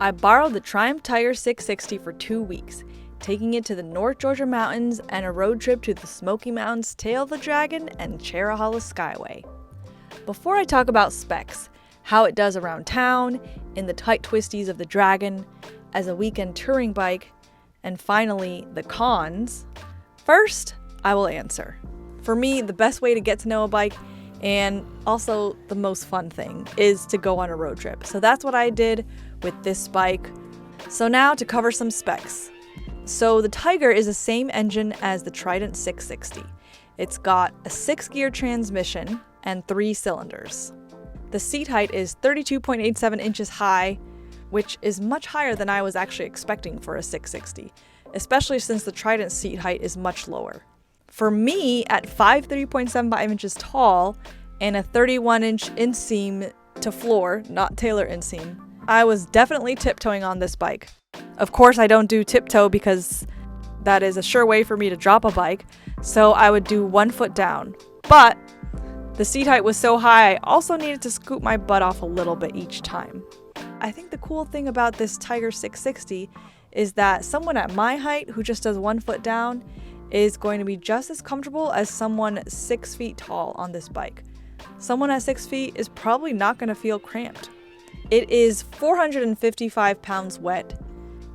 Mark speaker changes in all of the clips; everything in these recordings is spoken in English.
Speaker 1: I borrowed the Triumph Tiger 660 for 2 weeks, taking it to the North Georgia mountains and a road trip to the Smoky Mountains, Tail of the Dragon, and Cherahalla Skyway. Before I talk about specs, how it does around town, in the tight twisties of the Dragon, as a weekend touring bike, and finally, the cons, first, I will answer. For me, the best way to get to know a bike, and also the most fun thing, is to go on a road trip. So that's what I did with this bike. So now to cover some specs. So the Tiger is the same engine as the Trident 660. It's got a 6-gear transmission and 3 cylinders. The seat height is 32.87 inches high, which is much higher than I was actually expecting for a 660, especially since the Trident seat height is much lower. For me, at 5'3.75 inches tall and a 31-inch inseam to floor, not Taylor inseam, I was definitely tiptoeing on this bike. Of course, I don't do tiptoe because that is a sure way for me to drop a bike, so I would do 1 foot down. But the seat height was so high, I also needed to scoot my butt off a little bit each time. I think the cool thing about this Tiger 660 is that someone at my height who just does 1 foot down is going to be just as comfortable as someone 6 feet tall on this bike. Someone at 6 feet is probably not going to feel cramped. It is 455 pounds wet,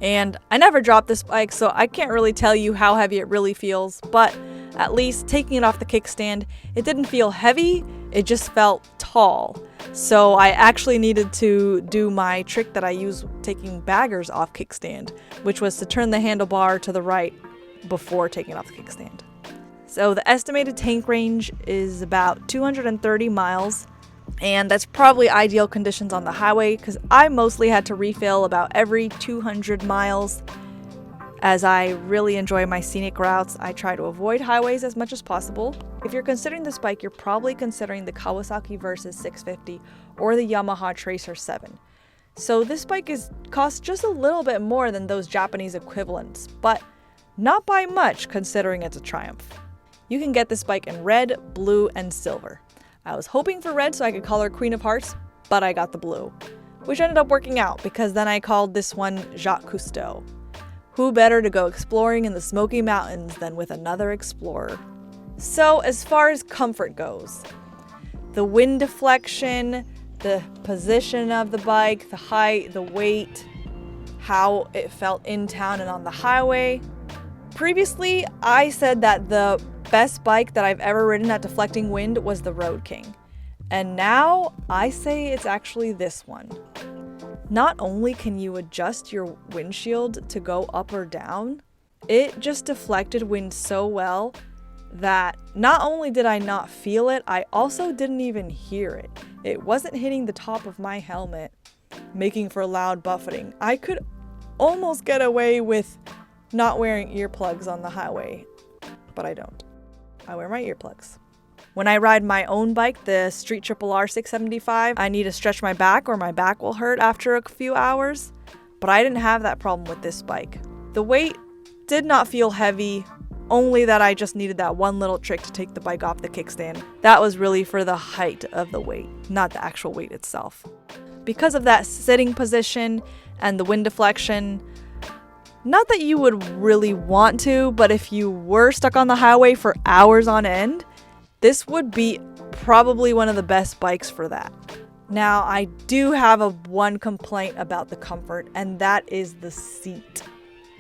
Speaker 1: and I never dropped this bike, so I can't really tell you how heavy it really feels, but at least taking it off the kickstand, it didn't feel heavy, it just felt tall. So I actually needed to do my trick that I use taking baggers off kickstand, which was to turn the handlebar to the right before taking it off the kickstand. So the estimated tank range is about 230 miles, and that's probably ideal conditions on the highway because I mostly had to refill about every 200 miles. As I really enjoy my scenic routes, I try to avoid highways as much as possible. If you're considering this bike, you're probably considering the Kawasaki Versys 650 or the Yamaha Tracer 7. So this bike costs just a little bit more than those Japanese equivalents, but not by much considering it's a Triumph. You can get this bike in red, blue, and silver. I was hoping for red so I could call her Queen of Hearts, but I got the blue, which ended up working out because then I called this one Jacques Cousteau. Who better to go exploring in the Smoky Mountains than with another explorer? So as far as comfort goes, the wind deflection, the position of the bike, the height, the weight, how it felt in town and on the highway. Previously, I said that the best bike that I've ever ridden at deflecting wind was the Road King. And now I say it's actually this one. Not only can you adjust your windshield to go up or down, it just deflected wind so well that not only did I not feel it, I also didn't even hear it. It wasn't hitting the top of my helmet, making for loud buffeting. I could almost get away with not wearing earplugs on the highway, but I don't. I wear my earplugs. When I ride my own bike, the Street Triple R 675, I need to stretch my back or my back will hurt after a few hours, but I didn't have that problem with this bike. The weight did not feel heavy, only that I just needed that one little trick to take the bike off the kickstand. That was really for the height of the weight, not the actual weight itself. Because of that sitting position and the wind deflection, not that you would really want to, but if you were stuck on the highway for hours on end, this would be probably one of the best bikes for that. Now, I do have one complaint about the comfort, and that is the seat.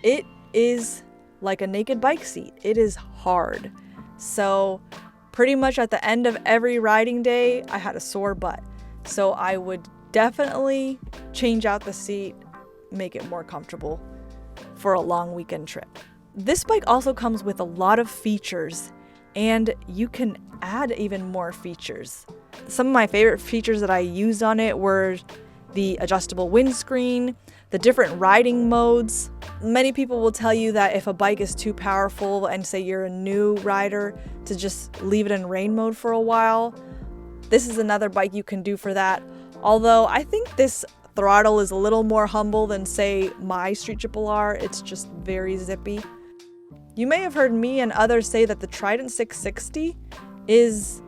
Speaker 1: It is like a naked bike seat. It is hard. So pretty much at the end of every riding day, I had a sore butt. So I would definitely change out the seat, make it more comfortable for a long weekend trip. This bike also comes with a lot of features, and you can add even more features. Some of my favorite features that I used on it were the adjustable windscreen, the different riding modes. Many people will tell you that if a bike is too powerful and say you're a new rider, to just leave it in rain mode for a while. This is another bike you can do for that. Although I think this throttle is a little more humble than, say, my Street Triple R. It's just very zippy. You may have heard me and others say that the Trident 660 is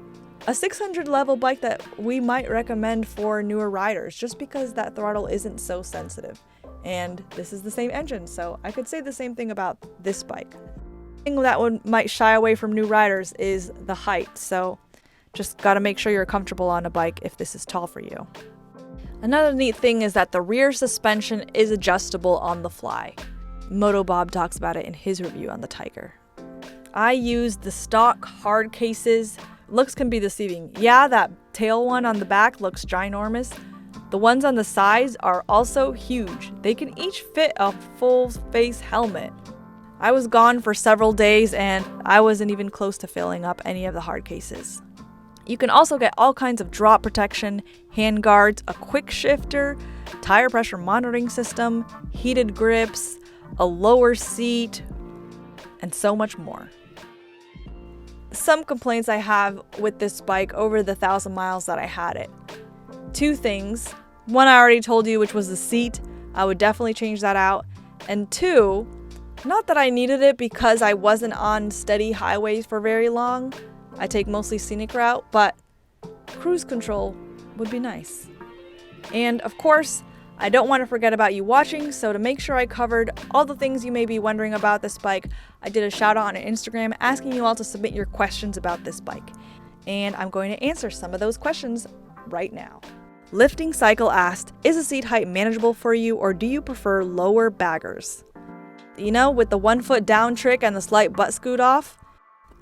Speaker 1: A 600 level bike that we might recommend for newer riders just because that throttle isn't so sensitive. And this is the same engine, so I could say the same thing about this bike. The thing that might shy away from new riders is the height, so just gotta make sure you're comfortable on a bike if this is tall for you. Another neat thing is that the rear suspension is adjustable on the fly. Moto Bob talks about it in his review on the Tiger. I used the stock hard cases. Looks can be deceiving. Yeah, that tail one on the back looks ginormous. The ones on the sides are also huge. They can each fit a full face helmet. I was gone for several days and I wasn't even close to filling up any of the hard cases. You can also get all kinds of drop protection, hand guards, a quick shifter, tire pressure monitoring system, heated grips, a lower seat, and so much more. Some complaints I have with this bike over the 1,000 miles that I had it. Two things. One I already told you, which was the seat. I would definitely change that out. And two, not that I needed it because I wasn't on steady highways for very long. I take mostly scenic route, but cruise control would be nice. And of course, I don't want to forget about you watching, so to make sure I covered all the things you may be wondering about this bike, I did a shout out on Instagram asking you all to submit your questions about this bike. And I'm going to answer some of those questions right now. Lifting Cycle asked, is a seat height manageable for you or do you prefer lower baggers? You know, with the 1 foot down trick and the slight butt scoot off,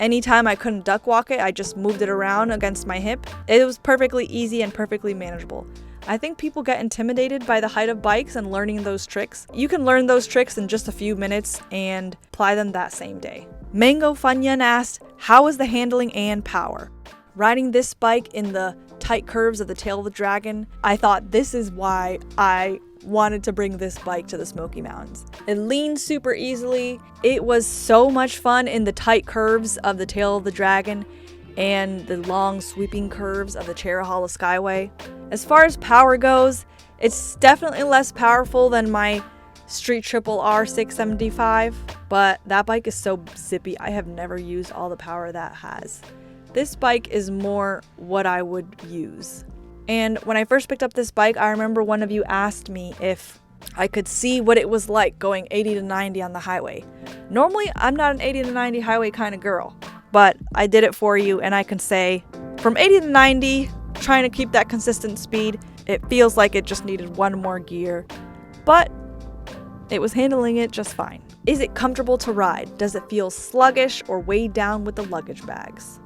Speaker 1: anytime I couldn't duck walk it, I just moved it around against my hip. It was perfectly easy and perfectly manageable. I think people get intimidated by the height of bikes and learning those tricks. You can learn those tricks in just a few minutes and apply them that same day. Mango Funyan asked, how is the handling and power? Riding this bike in the tight curves of the Tail of the Dragon, I thought this is why I wanted to bring this bike to the Smoky Mountains. It leaned super easily. It was so much fun in the tight curves of the Tail of the Dragon and the long sweeping curves of the Cherahalla Skyway. As far as power goes, it's definitely less powerful than my Street Triple R 675, but that bike is so zippy. I have never used all the power that has. This bike is more what I would use. And when I first picked up this bike, I remember one of you asked me if I could see what it was like going 80 to 90 on the highway. Normally, I'm not an 80 to 90 highway kind of girl, but I did it for you and I can say from 80 to 90, trying to keep that consistent speed, it feels like it just needed one more gear, but it was handling it just fine. Is it comfortable to ride? Does it feel sluggish or weighed down with the luggage bags?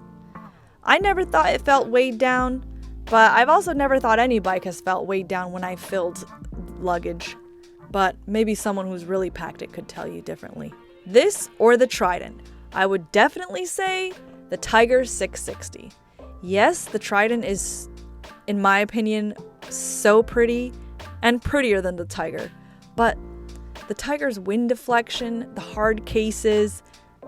Speaker 1: I never thought it felt weighed down, but I've also never thought any bike has felt weighed down when I filled luggage. But maybe someone who's really packed it could tell you differently. This or the Trident? I would definitely say the Tiger 660. Yes, the Trident is, in my opinion, so pretty and prettier than the Tiger. But the Tiger's wind deflection, the hard cases,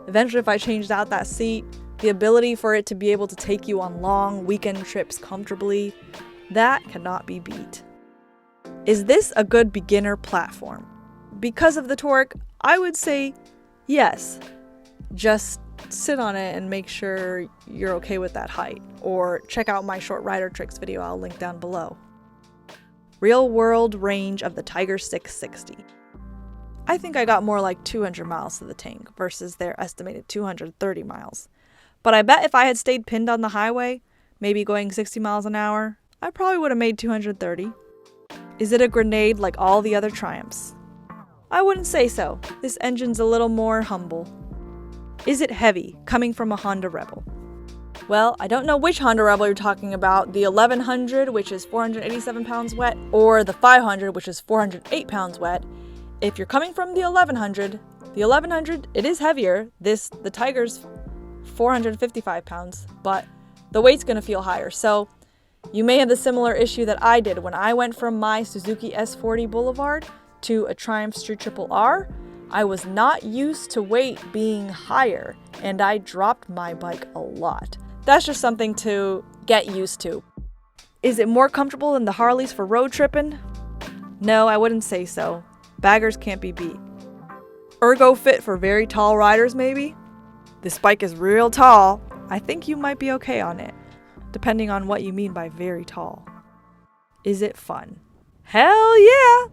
Speaker 1: eventually if I changed out that seat, the ability for it to be able to take you on long weekend trips comfortably, that cannot be beat. Is this a good beginner platform? Because of the torque, I would say yes. Just sit on it and make sure you're okay with that height. Or check out my short rider tricks video I'll link down below. Real world range of the Tiger 660. I think I got more like 200 miles to the tank versus their estimated 230 miles. But I bet if I had stayed pinned on the highway, maybe going 60 miles an hour, I probably would have made 230. Is it a grenade like all the other Triumphs? I wouldn't say so. This engine's a little more humble. Is it heavy, coming from a Honda Rebel? Well, I don't know which Honda Rebel you're talking about, the 1100, which is 487 pounds wet, or the 500, which is 408 pounds wet. If you're coming from the 1100, it is heavier. The Tiger's 455 pounds, but the weight's going to feel higher. So you may have the similar issue that I did when I went from my Suzuki S40 Boulevard to a Triumph Street Triple R. I was not used to weight being higher, and I dropped my bike a lot. That's just something to get used to. Is it more comfortable than the Harleys for road tripping? No, I wouldn't say so. Baggers can't be beat. Ergo fit for very tall riders, maybe? This bike is real tall. I think you might be okay on it. depending on what you mean by very tall. Is it fun? Hell yeah!